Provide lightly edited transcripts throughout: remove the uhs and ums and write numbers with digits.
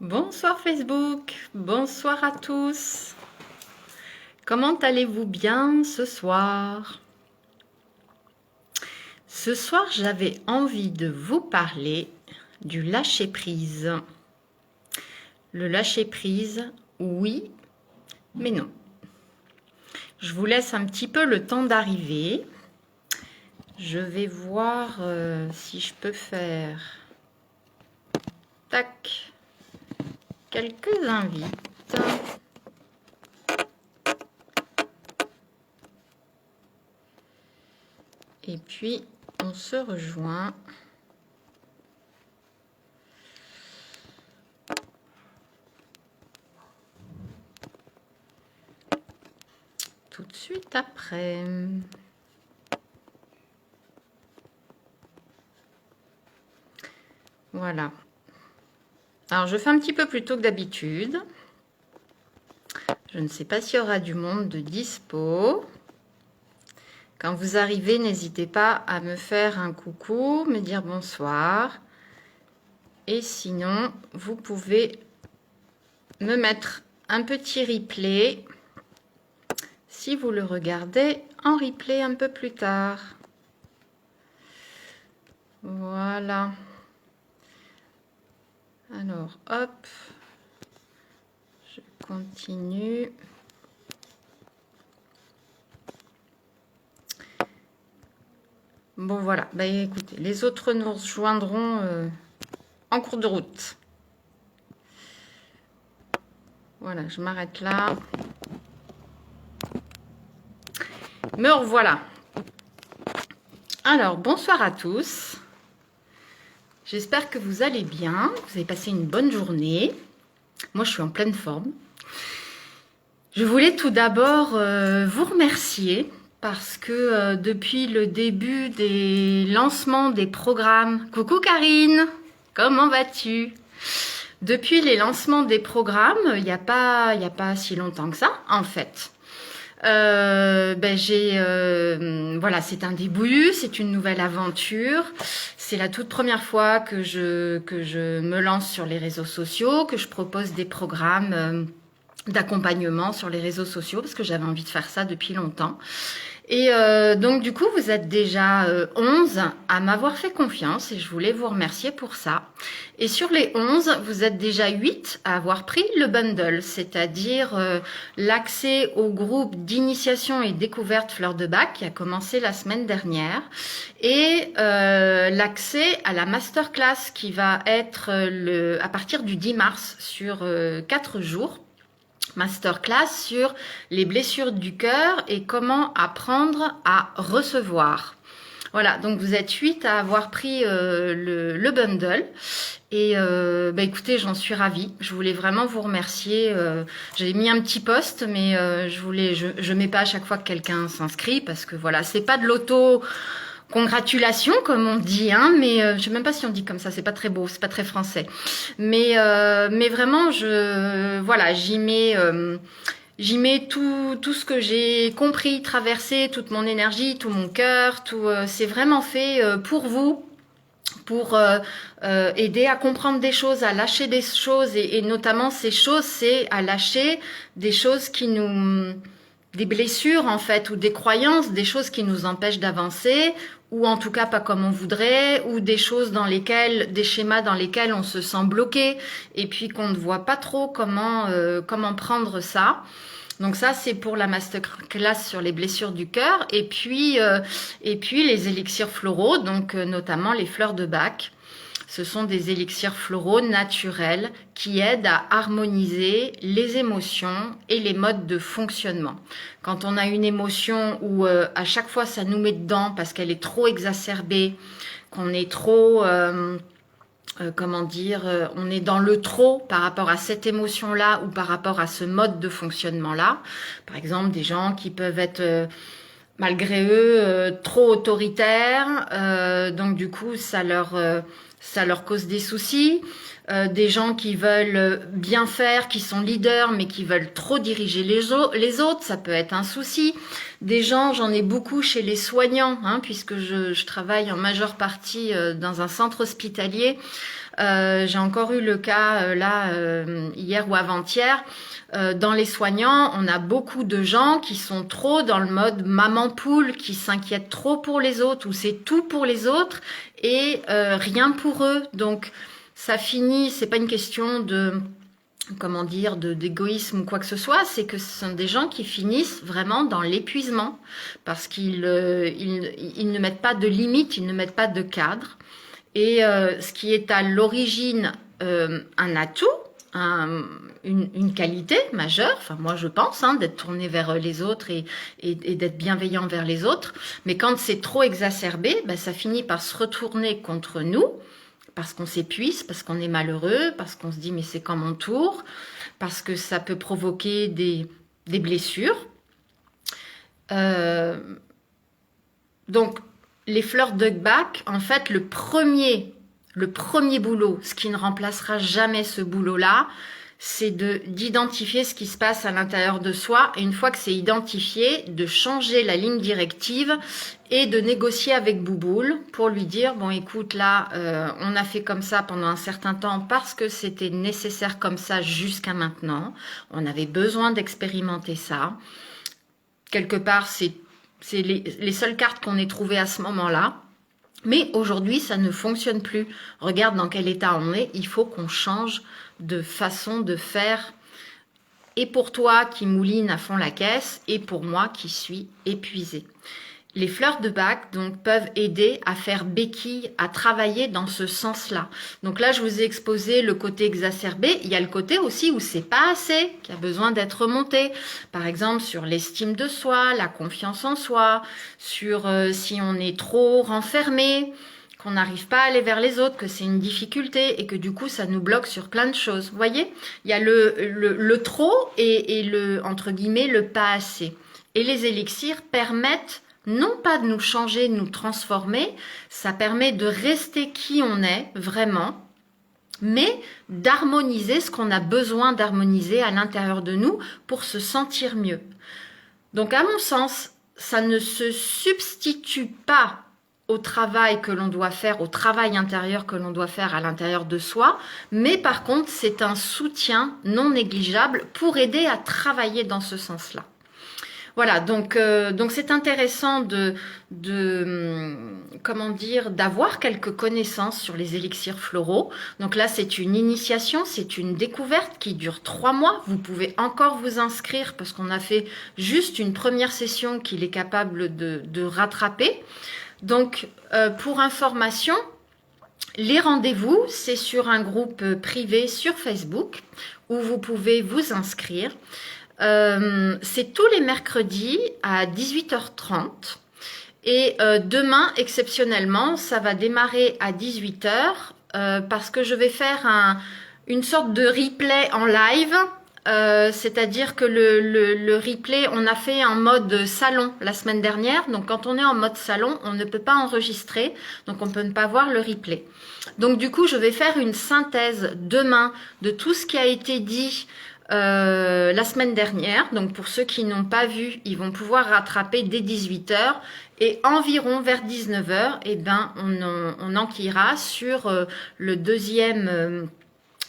Bonsoir Facebook, bonsoir à tous. Comment allez-vous bien ce soir? Ce soir, j'avais envie de vous parler du lâcher-prise. Le lâcher-prise, oui, mais non. Je vous laisse un petit peu le temps d'arriver. Je vais voir si je peux faire tac, quelques invites. Et puis, on se rejoint. Tout de suite après. Voilà. Alors, je fais un petit peu plus tôt que d'habitude. Je ne sais pas s'il y aura du monde de dispo. Quand vous arrivez, n'hésitez pas à me faire un coucou, me dire bonsoir. Et sinon, vous pouvez me mettre un petit replay si vous le regardez en replay un peu plus tard. Voilà. Alors, hop. Je continue. Bon, voilà. Bah, écoutez, les autres nous rejoindront en cours de route. Voilà, je m'arrête là. Me revoilà. Alors, bonsoir à tous. J'espère que vous allez bien. Vous avez passé une bonne journée. Moi, je suis en pleine forme. Je voulais tout d'abord vous remercier parce que depuis le début des lancements des programmes... Coucou Karine, comment vas-tu? Depuis les lancements des programmes, il n'y a pas si longtemps que ça, en fait. Voilà, c'est un début, c'est une nouvelle aventure. C'est la toute première fois que je me lance sur les réseaux sociaux, que je propose des programmes d'accompagnement sur les réseaux sociaux, parce que j'avais envie de faire ça depuis longtemps. Et donc du coup, vous êtes déjà 11 à m'avoir fait confiance et je voulais vous remercier pour ça. Et sur les 11, vous êtes déjà 8 à avoir pris le bundle, c'est-à-dire l'accès au groupe d'initiation et découverte Fleur de Bac qui a commencé la semaine dernière et l'accès à la masterclass qui va être à partir du 10 mars sur 4 jours. Masterclass sur les blessures du cœur et comment apprendre à recevoir. Voilà, donc vous êtes 8 à avoir pris le bundle. Et écoutez, j'en suis ravie. Je voulais vraiment vous remercier. J'ai mis un petit post, mais je mets pas à chaque fois que quelqu'un s'inscrit parce que voilà, c'est pas de l'auto... Congratulations, comme on dit, hein, mais je sais même pas si on dit comme ça, c'est pas très beau, c'est pas très français. Mais vraiment, j'y mets tout ce que j'ai compris, traversé, toute mon énergie, tout mon cœur, c'est vraiment fait pour vous, pour aider à comprendre des choses, à lâcher des choses, et notamment ces choses, c'est à lâcher des choses des blessures en fait, ou des croyances, des choses qui nous empêchent d'avancer, ou en tout cas pas comme on voudrait, ou des choses des schémas dans lesquels on se sent bloqué, et puis qu'on ne voit pas trop comment prendre ça. Donc ça, c'est pour la masterclass sur les blessures du cœur, et puis les élixirs floraux, donc notamment les fleurs de Bac. Ce sont des élixirs floraux naturels qui aident à harmoniser les émotions et les modes de fonctionnement. Quand on a une émotion où à chaque fois ça nous met dedans parce qu'elle est trop exacerbée, qu'on est trop... on est dans le trop par rapport à cette émotion-là ou par rapport à ce mode de fonctionnement-là. Par exemple, des gens qui peuvent être... malgré eux, trop autoritaires, donc du coup ça leur cause des soucis, des gens qui veulent bien faire, qui sont leaders mais qui veulent trop diriger les autres, ça peut être un souci. Des gens, j'en ai beaucoup chez les soignants, hein, puisque je travaille en majeure partie dans un centre hospitalier. J'ai encore eu le cas hier ou avant-hier. Dans les soignants, on a beaucoup de gens qui sont trop dans le mode maman poule, qui s'inquiètent trop pour les autres, ou c'est tout pour les autres et rien pour eux. Donc ça finit, c'est pas une question de comment dire, d'égoïsme ou quoi que ce soit, c'est que ce sont des gens qui finissent vraiment dans l'épuisement parce qu'ils ne mettent pas de limites, ils ne mettent pas de cadre. Et ce qui est à l'origine un atout, une qualité majeure, enfin moi je pense, hein, d'être tourné vers les autres et d'être bienveillant vers les autres, mais quand c'est trop exacerbé, ben, ça finit par se retourner contre nous, parce qu'on s'épuise, parce qu'on est malheureux, parce qu'on se dit mais c'est quand mon tour, parce que ça peut provoquer des blessures. Donc les fleurs d'Huckbach, en fait le premier boulot, ce qui ne remplacera jamais ce boulot-là, c'est d'identifier ce qui se passe à l'intérieur de soi, et une fois que c'est identifié, de changer la ligne directive et de négocier avec Bouboule pour lui dire, bon écoute là, on a fait comme ça pendant un certain temps parce que c'était nécessaire comme ça jusqu'à maintenant, on avait besoin d'expérimenter ça. Quelque part, c'est les seules cartes qu'on ait trouvées à ce moment-là. Mais aujourd'hui, ça ne fonctionne plus. Regarde dans quel état on est. Il faut qu'on change de façon de faire. Et pour toi qui mouline à fond la caisse, et pour moi qui suis épuisée. Les fleurs de Bach donc peuvent aider à faire béquille, à travailler dans ce sens-là. Donc là, je vous ai exposé le côté exacerbé. Il y a le côté aussi où c'est pas assez, qui a besoin d'être remonté. Par exemple, sur l'estime de soi, la confiance en soi, sur si on est trop renfermé, qu'on n'arrive pas à aller vers les autres, que c'est une difficulté et que du coup, ça nous bloque sur plein de choses. Vous voyez, il y a le trop et le, entre guillemets, le pas assez. Et les élixirs permettent non pas de nous changer, de nous transformer, ça permet de rester qui on est vraiment, mais d'harmoniser ce qu'on a besoin d'harmoniser à l'intérieur de nous pour se sentir mieux. Donc à mon sens, ça ne se substitue pas au travail que l'on doit faire, au travail intérieur que l'on doit faire à l'intérieur de soi, mais par contre, c'est un soutien non négligeable pour aider à travailler dans ce sens-là. Voilà, donc c'est intéressant comment dire, d'avoir quelques connaissances sur les élixirs floraux. Donc là, c'est une initiation, c'est une découverte qui dure 3 mois. Vous pouvez encore vous inscrire parce qu'on a fait juste une première session qu'il est capable de rattraper. Donc, pour information, les rendez-vous, c'est sur un groupe privé sur Facebook où vous pouvez vous inscrire. C'est tous les mercredis à 18h30 et demain exceptionnellement ça va démarrer à 18h parce que je vais faire une sorte de replay en live, c'est-à-dire que le replay on a fait en mode salon la semaine dernière, donc quand on est en mode salon on ne peut pas enregistrer, donc on peut ne pas voir le replay. Donc du coup je vais faire une synthèse demain de tout ce qui a été dit la semaine dernière. Donc pour ceux qui n'ont pas vu, ils vont pouvoir rattraper dès 18h et environ vers 19h, eh ben, on enquillera sur le deuxième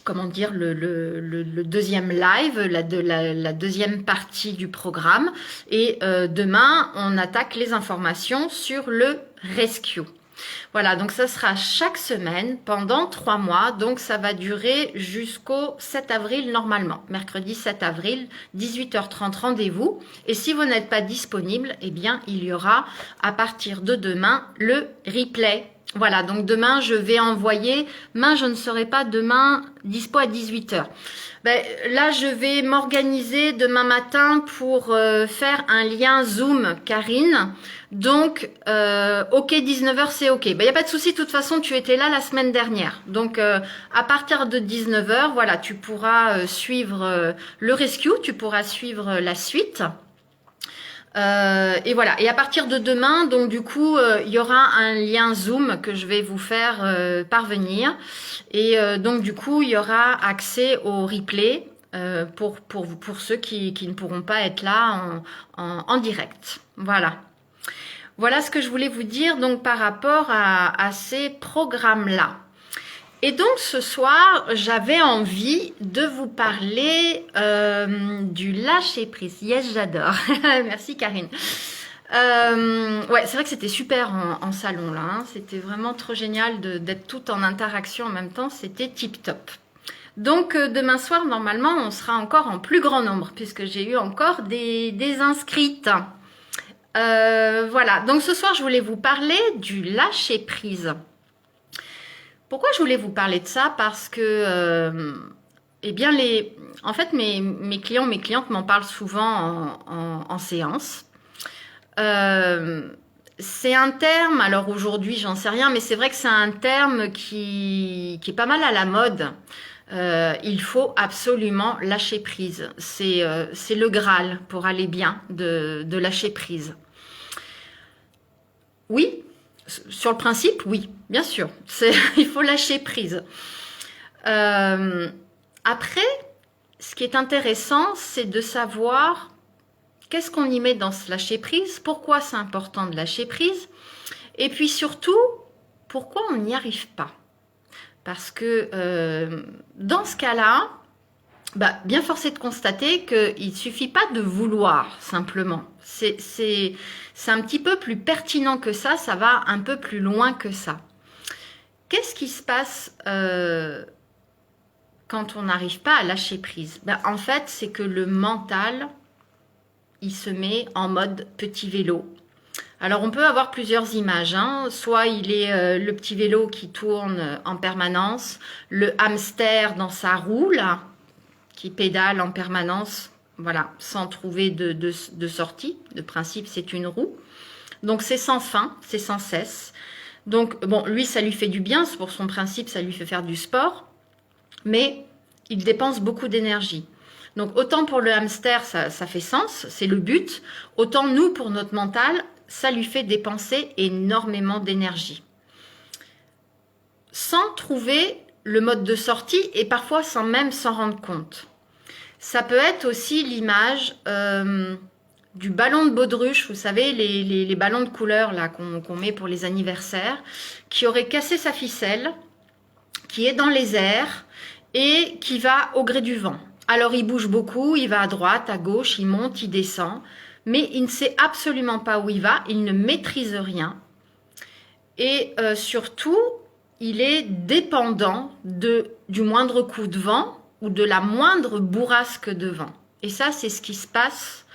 comment dire, le deuxième live, la deuxième partie du programme. Et demain, on attaque les informations sur le rescue. Voilà, donc ça sera chaque semaine pendant 3 mois, donc ça va durer jusqu'au 7 avril normalement. Mercredi 7 avril, 18h30 rendez-vous. Et si vous n'êtes pas disponible, eh bien il y aura à partir de demain le replay. Voilà, donc demain je vais envoyer, je ne serai pas demain dispo à 18h. Ben, là je vais m'organiser demain matin pour faire un lien Zoom, Karine. Donc, ok, 19h, c'est ok. Ben, y a pas de souci, de toute façon, tu étais là la semaine dernière. Donc, à partir de 19h, voilà, tu pourras suivre le rescue, tu pourras suivre la suite. Et voilà. Et à partir de demain, donc du coup, il y aura un lien Zoom que je vais vous faire parvenir. Et donc du coup, il y aura accès au replay pour ceux qui ne pourront pas être là en direct. Voilà. Voilà ce que je voulais vous dire donc par rapport à ces programmes-là. Et donc ce soir, j'avais envie de vous parler du lâcher-prise. Yes, j'adore. Merci Karine. Ouais, c'est vrai que c'était super en salon là. Hein. C'était vraiment trop génial d'être tout en interaction en même temps. C'était tip top. Donc demain soir, normalement, on sera encore en plus grand nombre puisque j'ai eu encore des inscrites. Voilà, donc ce soir, je voulais vous parler du lâcher-prise. Pourquoi je voulais vous parler de ça? Parce que, eh bien, en fait, mes clients, mes clientes m'en parlent souvent en séance. C'est un terme, alors aujourd'hui, j'en sais rien, mais c'est vrai que c'est un terme qui est pas mal à la mode. Il faut absolument lâcher prise. C'est le Graal pour aller bien de lâcher prise. Oui, sur le principe, oui, bien sûr. Il faut lâcher prise. Après, ce qui est intéressant, c'est de savoir qu'est-ce qu'on y met dans ce lâcher prise, pourquoi c'est important de lâcher prise, et puis surtout, pourquoi on n'y arrive pas. Parce que dans ce cas-là, bien force est de constater qu'il ne suffit pas de vouloir simplement. C'est un petit peu plus pertinent que ça va un peu plus loin que ça. Qu'est-ce qui se passe quand on n'arrive pas à lâcher prise? En fait, c'est que le mental, il se met en mode petit vélo. Alors, on peut avoir plusieurs images. Hein. Soit il est le petit vélo qui tourne en permanence, le hamster dans sa roue, là, qui pédale en permanence, voilà, sans trouver de sortie. De principe, c'est une roue. Donc, c'est sans fin, c'est sans cesse. Donc, bon, lui, ça lui fait du bien. Pour son principe, ça lui fait faire du sport. Mais il dépense beaucoup d'énergie. Donc, autant pour le hamster, ça fait sens, c'est le but. Autant nous, pour notre mental, ça lui fait dépenser énormément d'énergie. Sans trouver le mode de sortie et parfois sans même s'en rendre compte. Ça peut être aussi l'image du ballon de baudruche, vous savez, les ballons de couleur là qu'on met pour les anniversaires, qui aurait cassé sa ficelle, qui est dans les airs et qui va au gré du vent. Alors il bouge beaucoup, il va à droite, à gauche, il monte, il descend, mais il ne sait absolument pas où il va, il ne maîtrise rien. Et surtout, il est dépendant du moindre coup de vent ou de la moindre bourrasque de vent. Et ça, c'est ce qui se passe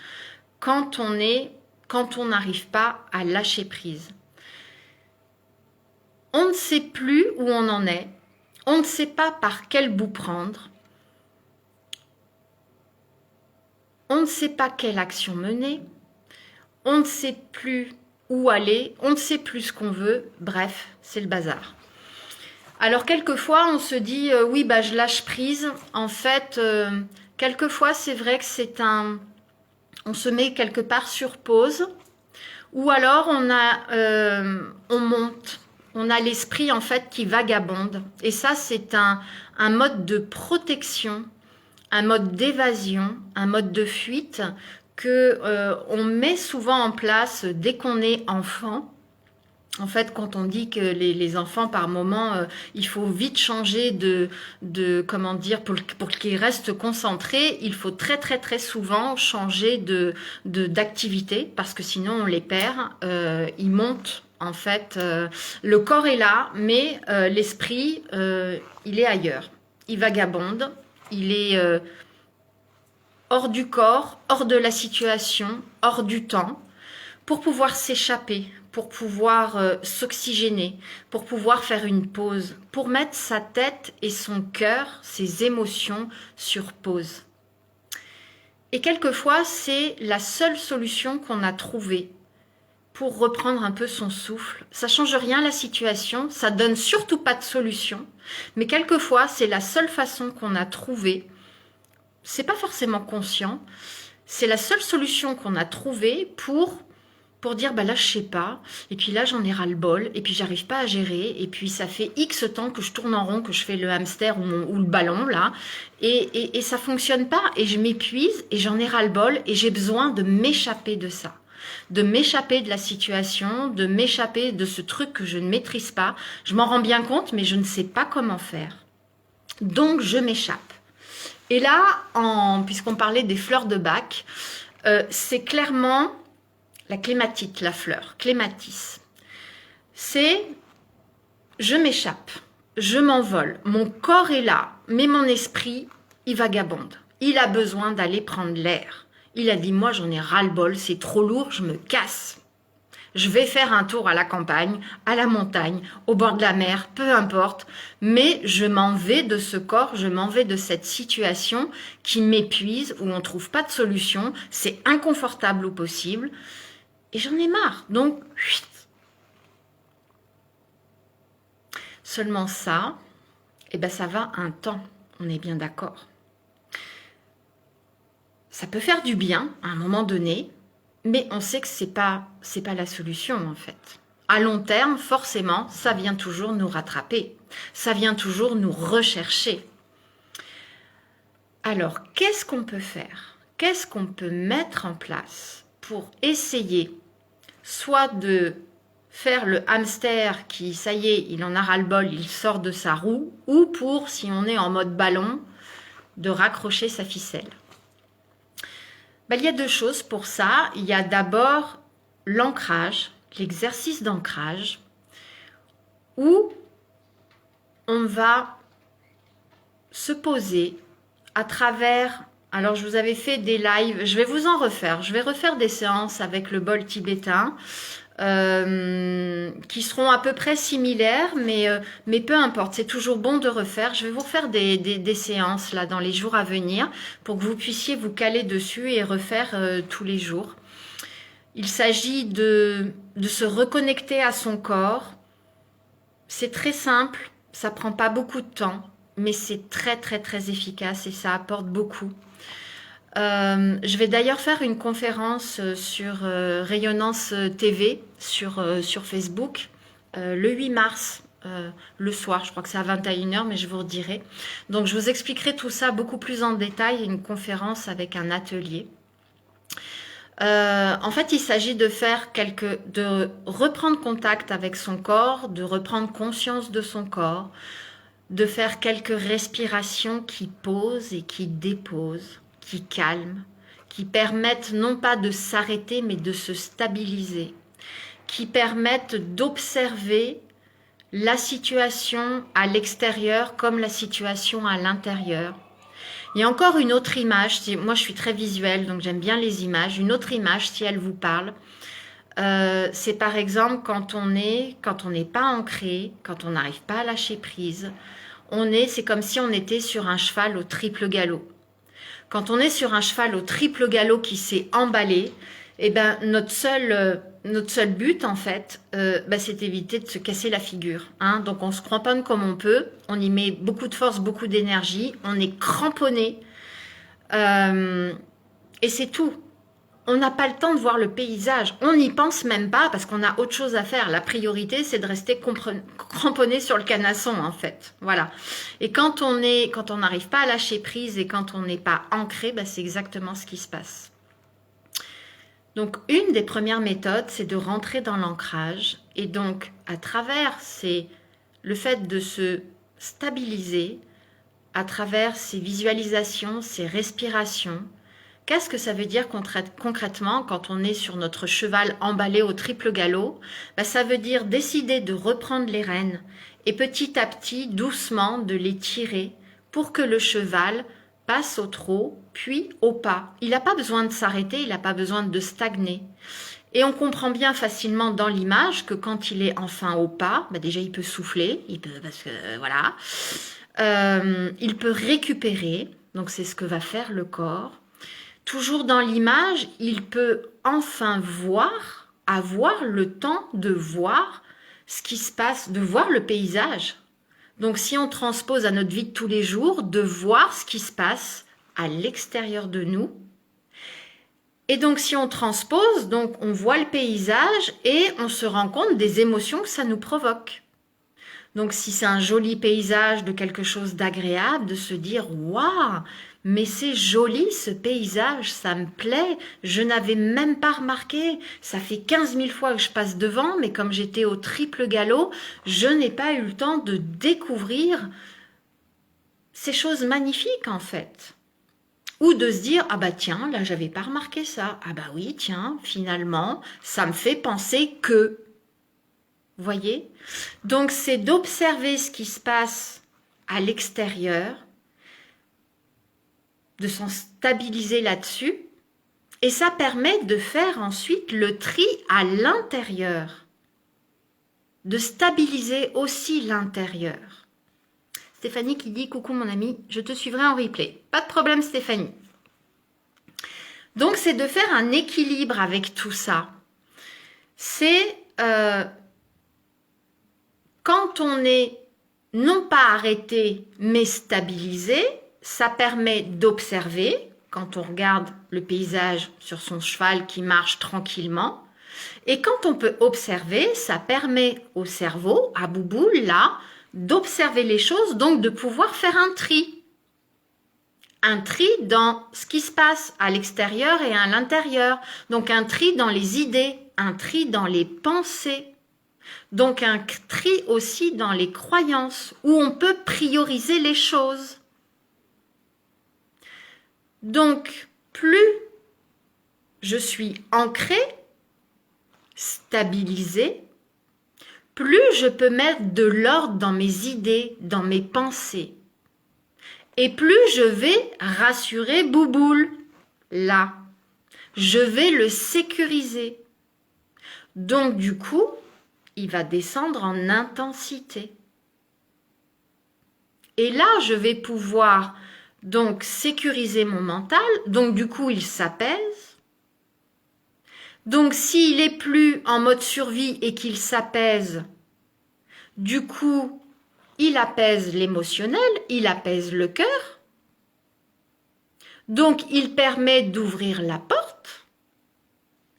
quand on n'arrive pas à lâcher prise. On ne sait plus où on en est, on ne sait pas par quel bout prendre, on ne sait pas quelle action mener, on ne sait plus où aller, on ne sait plus ce qu'on veut, bref, c'est le bazar. Alors quelquefois on se dit oui je lâche prise. En fait quelquefois c'est vrai que on se met quelque part sur pause, ou alors on monte, on a l'esprit en fait qui vagabonde, et ça c'est un mode de protection, un mode d'évasion, un mode de fuite que on met souvent en place dès qu'on est enfant. En fait, quand on dit que les enfants, par moment, il faut vite changer comment dire, pour qu'ils restent concentrés, il faut très très très souvent changer d'activité, parce que sinon on les perd. Ils montent, en fait, le corps est là, mais l'esprit, il est ailleurs. Il vagabonde, il est hors du corps, hors de la situation, hors du temps, pour pouvoir s'échapper, pour pouvoir s'oxygéner, pour pouvoir faire une pause, pour mettre sa tête et son cœur, ses émotions sur pause. Et quelquefois, c'est la seule solution qu'on a trouvée pour reprendre un peu son souffle. Ça ne change rien la situation, ça ne donne surtout pas de solution, mais quelquefois, c'est la seule façon qu'on a trouvée. C'est pas forcément conscient, c'est la seule solution qu'on a trouvée pour dire là je sais pas, et puis là j'en ai ras le bol, et puis j'arrive pas à gérer, et puis ça fait X temps que je tourne en rond, que je fais le hamster ou le ballon là, et ça fonctionne pas, et je m'épuise, et j'en ai ras le bol, et j'ai besoin de m'échapper de ça. de m'échapper de la situation, de m'échapper de ce truc que je ne maîtrise pas. Je m'en rends bien compte, mais je ne sais pas comment faire. Donc, je m'échappe. Et là, puisqu'on parlait des fleurs de bac, c'est clairement la clématite, la fleur, clématis. C'est je m'échappe, je m'envole, mon corps est là, mais mon esprit, il vagabonde. Il a besoin d'aller prendre l'air. Il a dit, moi j'en ai ras-le-bol, c'est trop lourd, je me casse. Je vais faire un tour à la campagne, à la montagne, au bord de la mer, peu importe, mais je m'en vais de ce corps, je m'en vais de cette situation qui m'épuise, où on ne trouve pas de solution, c'est inconfortable au possible, et j'en ai marre. Donc, seulement ça, eh ben ça va un temps, on est bien d'accord. Ça peut faire du bien à un moment donné, mais on sait que c'est pas la solution en fait. À long terme, forcément, ça vient toujours nous rattraper, ça vient toujours nous rechercher. Alors, qu'est-ce qu'on peut faire? Qu'est-ce qu'on peut mettre en place pour essayer soit de faire le hamster qui, ça y est, il en a ras-le-bol, il sort de sa roue, ou pour, si on est en mode ballon, de raccrocher sa ficelle. Ben, il y a deux choses pour ça. Il y a d'abord l'ancrage, l'exercice d'ancrage, où on va se poser à travers... Alors, je vous avais fait des lives, je vais vous en refaire. Je vais refaire des séances avec le bol tibétain qui seront à peu près similaires, mais peu importe, c'est toujours bon de refaire. Je vais vous faire des séances là dans les jours à venir pour que vous puissiez vous caler dessus et refaire tous les jours. Il s'agit de se reconnecter à son corps. C'est très simple, ça prend pas beaucoup de temps, mais c'est très très très efficace et ça apporte beaucoup. Je vais d'ailleurs faire une conférence sur Rayonnance TV sur Facebook le 8 mars, le soir, je crois que c'est à 21h, mais je vous redirai. Donc je vous expliquerai tout ça beaucoup plus en détail, une conférence avec un atelier. En fait, il s'agit de reprendre contact avec son corps, de reprendre conscience de son corps, de faire quelques respirations qui posent et qui déposent, qui calment, qui permettent non pas de s'arrêter, mais de se stabiliser, qui permettent d'observer la situation à l'extérieur comme la situation à l'intérieur. Il y a encore une autre image, moi je suis très visuelle, donc j'aime bien les images, une autre image si elle vous parle, c'est par exemple quand on n'est pas ancré, quand on n'arrive pas à lâcher prise, c'est comme si on était sur un cheval au triple galop. Quand on est sur un cheval au triple galop qui s'est emballé, eh ben notre seul but en fait, c'est d'éviter de se casser la figure. Hein. Donc on se cramponne comme on peut, on y met beaucoup de force, beaucoup d'énergie, on est cramponné et c'est tout. On n'a pas le temps de voir le paysage, on n'y pense même pas parce qu'on a autre chose à faire. La priorité, c'est de rester cramponné sur le canasson en fait. Voilà. Et quand on n'arrive pas à lâcher prise et quand on n'est pas ancré, c'est exactement ce qui se passe. Donc, une des premières méthodes, c'est de rentrer dans l'ancrage. Et donc, à travers le fait de se stabiliser, à travers ces visualisations, ces respirations, qu'est-ce que ça veut dire concrètement quand on est sur notre cheval emballé au triple galop? Ça veut dire décider de reprendre les rênes et petit à petit, doucement, de les tirer pour que le cheval passe au trot, puis au pas. Il n'a pas besoin de s'arrêter, il n'a pas besoin de stagner. Et on comprend bien facilement dans l'image que quand il est enfin au pas, déjà il peut souffler, il peut récupérer, donc c'est ce que va faire le corps. Toujours dans l'image, il peut enfin avoir le temps de voir ce qui se passe, de voir le paysage. Donc si on transpose à notre vie de tous les jours, de voir ce qui se passe à l'extérieur de nous. Et donc si on transpose, donc on voit le paysage et on se rend compte des émotions que ça nous provoque. Donc si c'est un joli paysage de quelque chose d'agréable, de se dire waouh, mais c'est joli ce paysage, ça me plaît, je n'avais même pas remarqué, ça fait 15 000 fois que je passe devant, mais comme j'étais au triple galop, je n'ai pas eu le temps de découvrir ces choses magnifiques en fait. Ou de se dire, ah bah tiens, là j'avais pas remarqué ça, ah bah oui, tiens, finalement, ça me fait penser que... Vous voyez? Donc c'est d'observer ce qui se passe à l'extérieur, de s'en stabiliser là-dessus, et ça permet de faire ensuite le tri à l'intérieur, de stabiliser aussi l'intérieur. Stéphanie qui dit, coucou mon ami, je te suivrai en replay. Pas de problème Stéphanie. Donc c'est de faire un équilibre avec tout ça. C'est quand on est non pas arrêté mais stabilisé, ça permet d'observer quand on regarde le paysage sur son cheval qui marche tranquillement. Et quand on peut observer, ça permet au cerveau, à Bouboule, là, d'observer les choses, donc de pouvoir faire un tri. Un tri dans ce qui se passe à l'extérieur et à l'intérieur. Donc un tri dans les idées, un tri dans les pensées. Donc un tri aussi dans les croyances, où on peut prioriser les choses. Donc plus je suis ancrée, stabilisée, plus je peux mettre de l'ordre dans mes idées, dans mes pensées. Et plus je vais rassurer Bouboule, là. Je vais le sécuriser. Donc du coup, il va descendre en intensité. Et là, je vais pouvoir donc sécuriser mon mental. Donc du coup, il s'apaise. Donc s'il est plus en mode survie et qu'il s'apaise, du coup, il apaise l'émotionnel, il apaise le cœur. Donc il permet d'ouvrir la porte.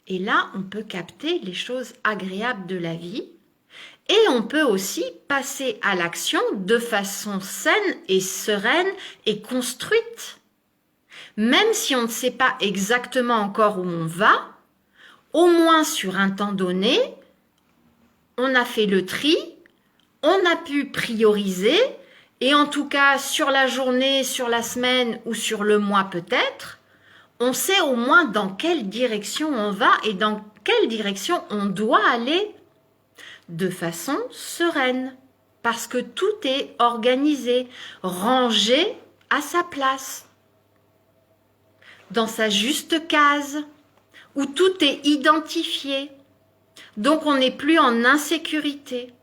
Et là, on peut capter les choses agréables de la vie. Et on peut aussi passer à l'action de façon saine et sereine et construite. Même si on ne sait pas exactement encore où on va, au moins sur un temps donné, on a fait le tri, on a pu prioriser, et en tout cas sur la journée, sur la semaine ou sur le mois peut-être, on sait au moins dans quelle direction on va et dans quelle direction on doit aller de façon sereine, parce que tout est organisé, rangé à sa place, dans sa juste case, où tout est identifié. Donc on n'est plus en insécurité.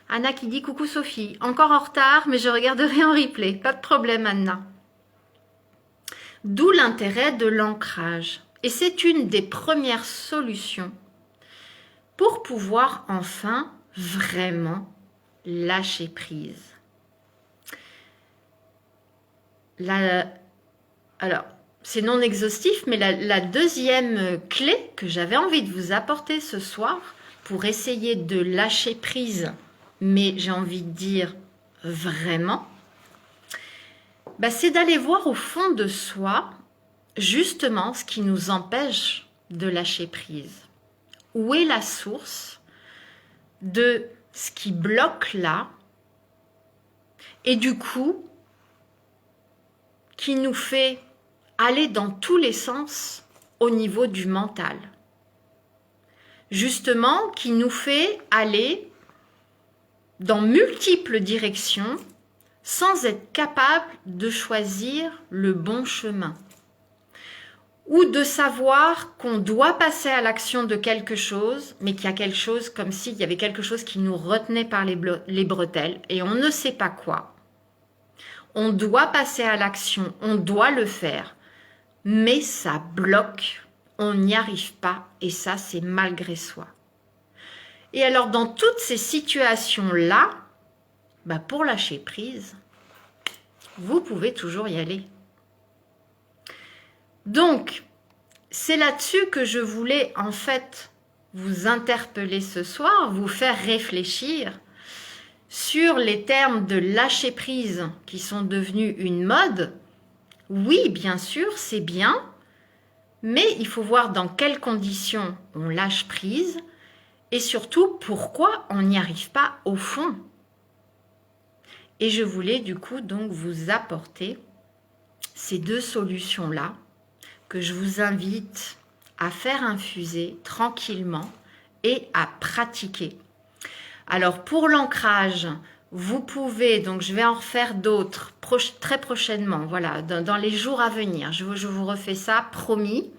Anna qui dit coucou Sophie, encore en retard, mais je regarderai en replay. Pas de problème Anna. D'où l'intérêt de l'ancrage. Et c'est une des premières solutions pour pouvoir enfin vraiment lâcher prise. Alors, c'est non exhaustif, mais la deuxième clé que j'avais envie de vous apporter ce soir pour essayer de lâcher prise, mais j'ai envie de dire vraiment, c'est d'aller voir au fond de soi justement ce qui nous empêche de lâcher prise. Où est la source de ce qui bloque là et du coup qui nous fait aller dans tous les sens au niveau du mental. Justement, qui nous fait aller dans multiples directions sans être capable de choisir le bon chemin. Ou de savoir qu'on doit passer à l'action de quelque chose, mais qu'il y a quelque chose comme s'il y avait quelque chose qui nous retenait par les bretelles et on ne sait pas quoi. On doit passer à l'action, on doit le faire, mais ça bloque, on n'y arrive pas et ça c'est malgré soi. Et alors dans toutes ces situations-là, pour lâcher prise, vous pouvez toujours y aller. Donc, c'est là-dessus que je voulais en fait vous interpeller ce soir, vous faire réfléchir sur les termes de lâcher prise qui sont devenus une mode, oui, bien sûr, c'est bien, mais il faut voir dans quelles conditions on lâche prise et surtout pourquoi on n'y arrive pas au fond. Et je voulais du coup donc vous apporter ces deux solutions-là que je vous invite à faire infuser tranquillement et à pratiquer. Alors pour l'ancrage, vous pouvez, donc je vais en refaire d'autres très prochainement, voilà, dans les jours à venir. Je vous refais ça, promis.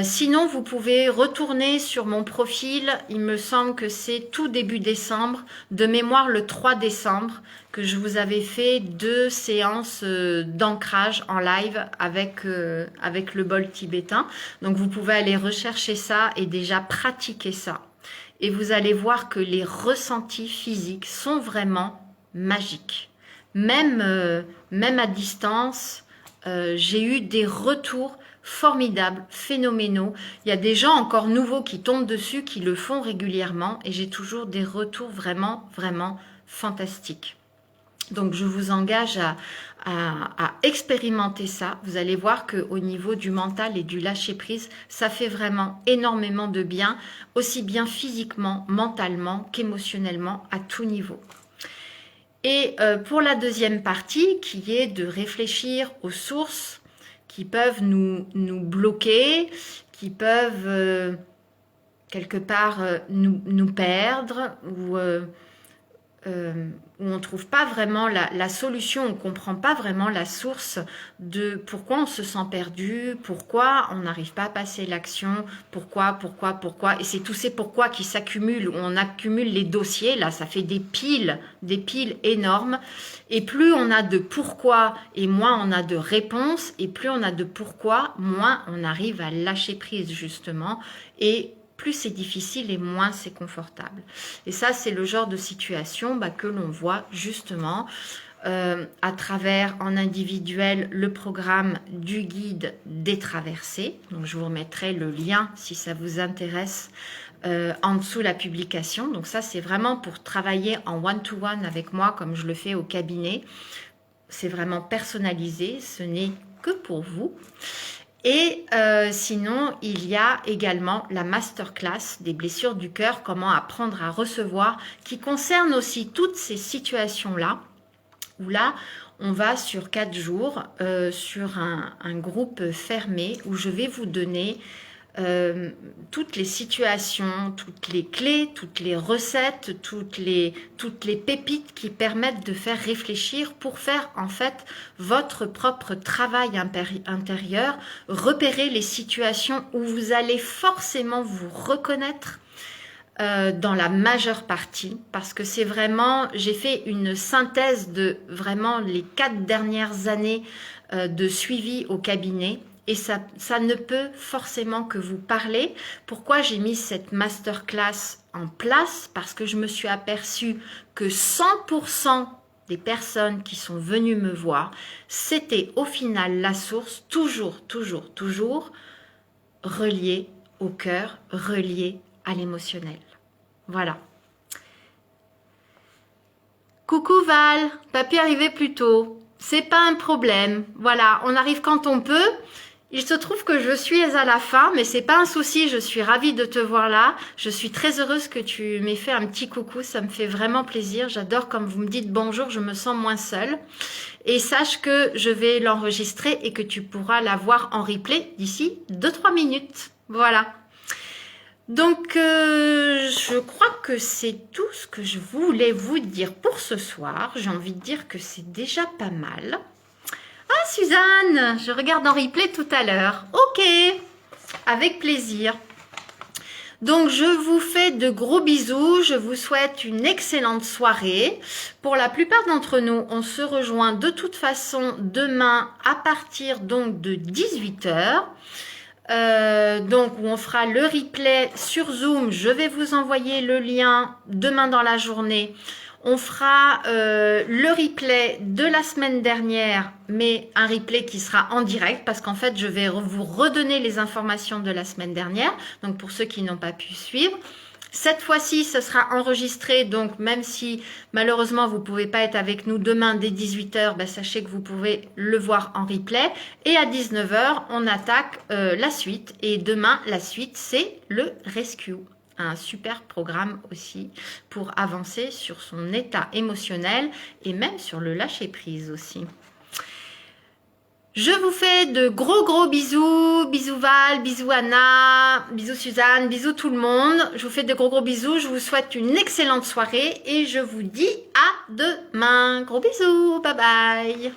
Sinon, vous pouvez retourner sur mon profil. Il me semble que c'est tout début décembre, de mémoire le 3 décembre, que je vous avais fait 2 séances d'ancrage en live avec le bol tibétain. Donc, vous pouvez aller rechercher ça et déjà pratiquer ça. Et vous allez voir que les ressentis physiques sont vraiment magiques. Même à distance, j'ai eu des retours formidables, phénoménaux. Il y a des gens encore nouveaux qui tombent dessus, qui le font régulièrement et j'ai toujours des retours vraiment, vraiment fantastiques. Donc je vous engage à expérimenter ça. Vous allez voir qu'au niveau du mental et du lâcher-prise, ça fait vraiment énormément de bien, aussi bien physiquement, mentalement qu'émotionnellement, à tout niveau. Et pour la deuxième partie, qui est de réfléchir aux sources qui peuvent nous bloquer, qui peuvent quelque part nous perdre, ou où on ne trouve pas vraiment la solution, on ne comprend pas vraiment la source de pourquoi on se sent perdu, pourquoi on n'arrive pas à passer l'action, pourquoi, et c'est tous ces pourquoi qui s'accumulent, on accumule les dossiers, là ça fait des piles énormes, et plus on a de pourquoi et moins on a de réponses, et plus on a de pourquoi, moins on arrive à lâcher prise justement, et plus c'est difficile et moins c'est confortable. Et ça, c'est le genre de situation que l'on voit justement à travers en individuel le programme du guide des traversées. Donc, je vous remettrai le lien si ça vous intéresse en dessous la publication. Donc ça, c'est vraiment pour travailler en one-to-one avec moi comme je le fais au cabinet. C'est vraiment personnalisé, ce n'est que pour vous. Et sinon, il y a également la masterclass des blessures du cœur, comment apprendre à recevoir, qui concerne aussi toutes ces situations-là, où là, on va sur 4 jours sur un groupe fermé, où je vais vous donner toutes les situations, toutes les clés, toutes les recettes, toutes les pépites qui permettent de faire réfléchir pour faire en fait votre propre travail intérieur, repérer les situations où vous allez forcément vous reconnaître dans la majeure partie, parce que c'est vraiment, j'ai fait une synthèse de vraiment les 4 dernières années de suivi au cabinet. Et ça ne peut forcément que vous parler. Pourquoi j'ai mis cette masterclass en place? Parce que je me suis aperçue que 100% des personnes qui sont venues me voir, c'était au final la source, toujours reliée au cœur, reliée à l'émotionnel. Voilà. Coucou Val, t'as pu arriver plus tôt. C'est pas un problème. Voilà, on arrive quand on peut. Il se trouve que je suis à la fin, mais c'est pas un souci, je suis ravie de te voir là. Je suis très heureuse que tu m'aies fait un petit coucou, ça me fait vraiment plaisir. J'adore quand vous me dites bonjour, je me sens moins seule. Et sache que je vais l'enregistrer et que tu pourras la voir en replay d'ici 2-3 minutes. Voilà. Donc, je crois que c'est tout ce que je voulais vous dire pour ce soir. J'ai envie de dire que c'est déjà pas mal. Ah, Suzanne, je regarde en replay tout à l'heure. Ok, avec plaisir. Donc, je vous fais de gros bisous. Je vous souhaite une excellente soirée. Pour la plupart d'entre nous, on se rejoint de toute façon demain à partir donc de 18h. Donc, où on fera le replay sur Zoom. Je vais vous envoyer le lien demain dans la journée. On fera le replay de la semaine dernière, mais un replay qui sera en direct parce qu'en fait, je vais vous redonner les informations de la semaine dernière. Donc, pour ceux qui n'ont pas pu suivre. Cette fois-ci, ce sera enregistré, donc même si malheureusement vous ne pouvez pas être avec nous demain dès 18h, ben, sachez que vous pouvez le voir en replay. Et à 19h, on attaque la suite. Et demain, la suite, c'est le Rescue. Un super programme aussi pour avancer sur son état émotionnel et même sur le lâcher-prise aussi. Je vous fais de gros bisous. Bisous Val, bisous Anna, bisous Suzanne, bisous tout le monde. Je vous fais de gros bisous. Je vous souhaite une excellente soirée et je vous dis à demain. Gros bisous, bye bye.